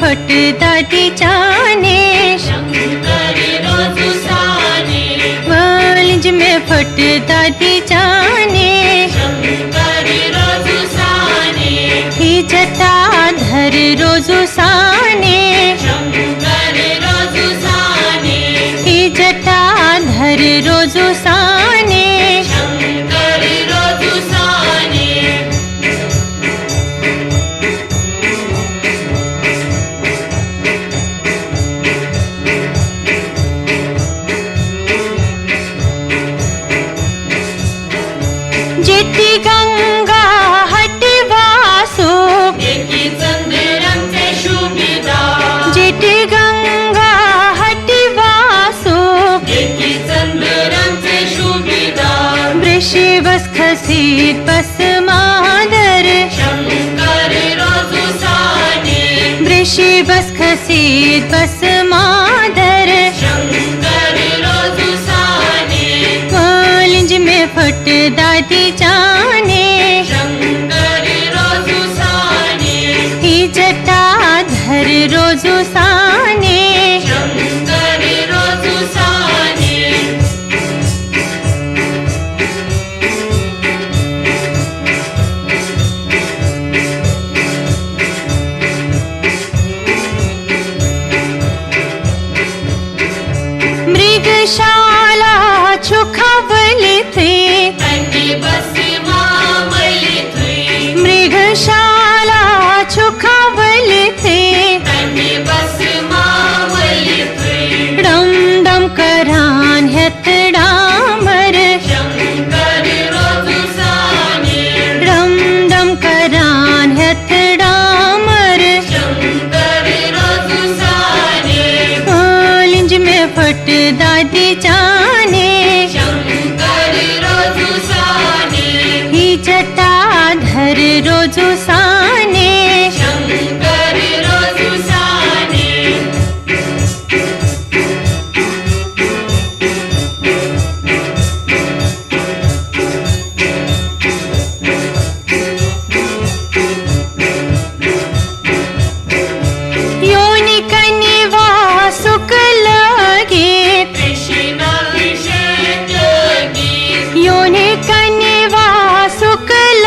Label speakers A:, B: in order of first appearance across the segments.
A: फटदाटी चाने
B: शंकरी रोजू साने
A: वालिंज में फटदाटी चाने
B: शंकरी रोजू साने
A: ही जटाधर रोजू साने
B: शंकरी रोजू साने
A: ही जटाधर रोजू साने
B: शंकरी रोजू साने
A: जेठी गंगा हटी वासो
B: एकी चंद्रांचे शुभिदार
A: जेठी गंगा हटी वासो
B: एकी चंद्रांचे शुभिदार
A: वृषी बस खसीत बस मादर
B: शंकरी रोजू साने
A: वृषी बस खसीत बस मादर
B: शंकरी रोजू साने
A: वालिंज में फटदाटी चाने
B: शंकरी रोजू साने
A: ही जटाधर रोजू साने
B: शंकरी रोजू साने
A: मृगशाला छुखावली थी
B: त्यांनी बसी मामली थुई
A: मृगशाला छुखावली थी
B: त्यांनी बसी मामली थुई
A: डम डम करान ह्यत डामर
B: शंकरी रोजू साने
A: डम डम करान ह्यत डामर
B: शंकरी रोजू साने
A: वालिंज में फटदाटी चाने
B: शंकरी रोजू साने
A: ही जटाधर रोजू साने
B: शंकरी रोजू साने
A: योनि कनिवा सुकल गीत
B: कृष्ण अभिषेक गीत
A: योनि कनिवा सुकल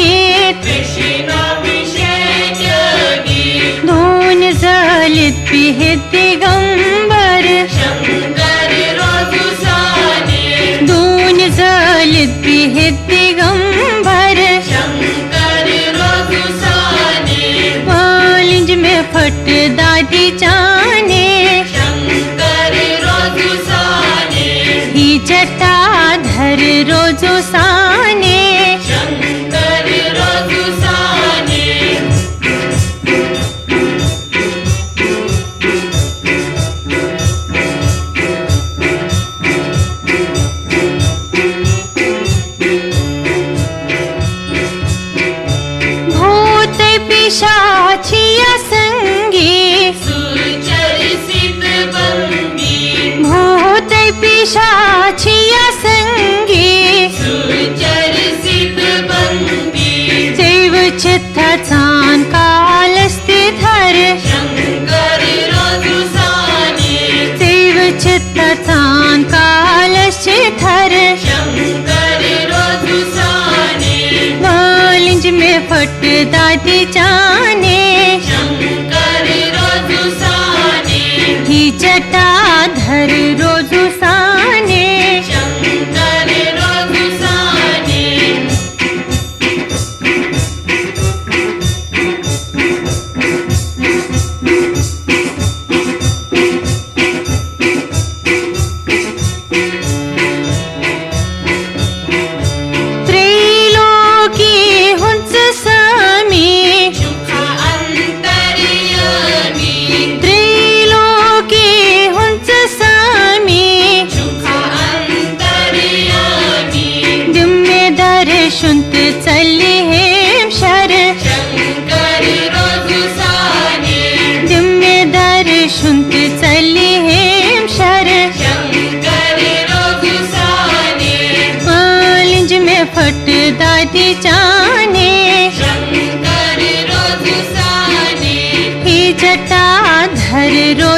A: गीत
B: कृष्ण अभिषेक गीत
A: धून जलित पिहित दिगंबर
B: शंकरी रोजू साने
A: धून जलित पिहित दिगंबर
B: शंकरी रोजू साने
A: वालिंज में फटदाटी चाने
B: शंकरी रोजू साने
A: ही जटाधर रोजू साने
B: शंकरी रोजू साने
A: भूत पिशाचिया संगी
B: सुचरिसित बंदी
A: भूत पिशाचिया संगी
B: सुचरिसित बंदी
A: दैव चित्ताचान काल स्थितर
B: शंकरी रोजू साने
A: दैव चित्ताचान काल स्थितर
B: शंकरी रोजू साने
A: वालिंज में फटदाटी चाने
B: शंकरी रोजू साने
A: ही जटाधर रोजू साने
B: शंकरी रोजू साने
A: त्रैलोकी हुंच सामी
B: सुख अंतर्यामी
A: त्रैलोकी हुंच सामी
B: सुख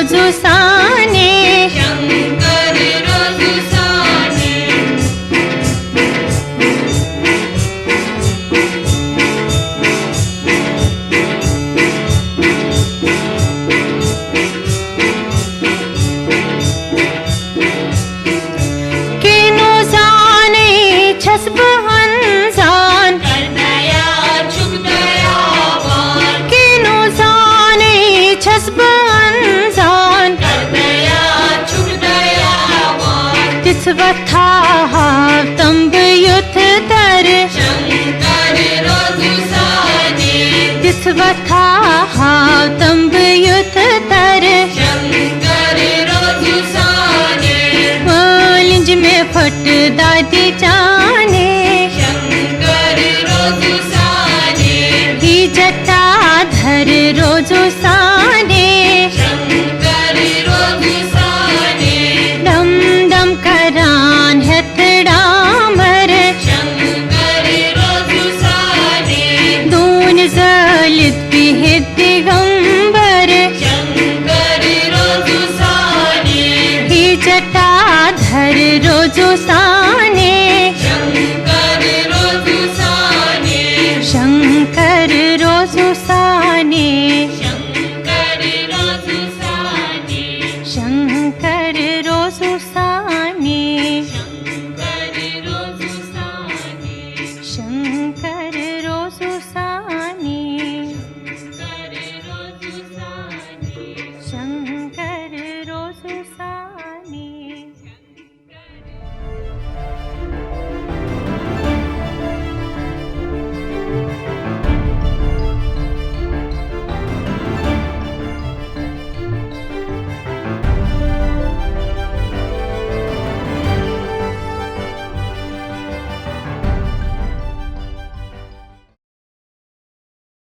A: रोजू साने
B: शंकर रोजू साने
A: किनो जाने छसब हंसान
B: कर दया छुप दयावान
A: किनो जाने छसब हंसान
B: कर दया छुप दयावान
A: तिस वथा तंब युथ तर
B: शंकर रोजू साने
A: तिस वथा तंब युथ तर
B: शंकर रोजू साने
A: लिंज में फट दादी जाने
B: शंकर रोजू साने
A: ही जटाधर रोजू साने
B: शंकर रोजू साने
A: दम दम करान हथड़ामर
B: शंकर रोजू साने
A: दून जलित बिहित दिगंबर
B: शंकर रोजू साने
A: ही जटाधर रोजू साने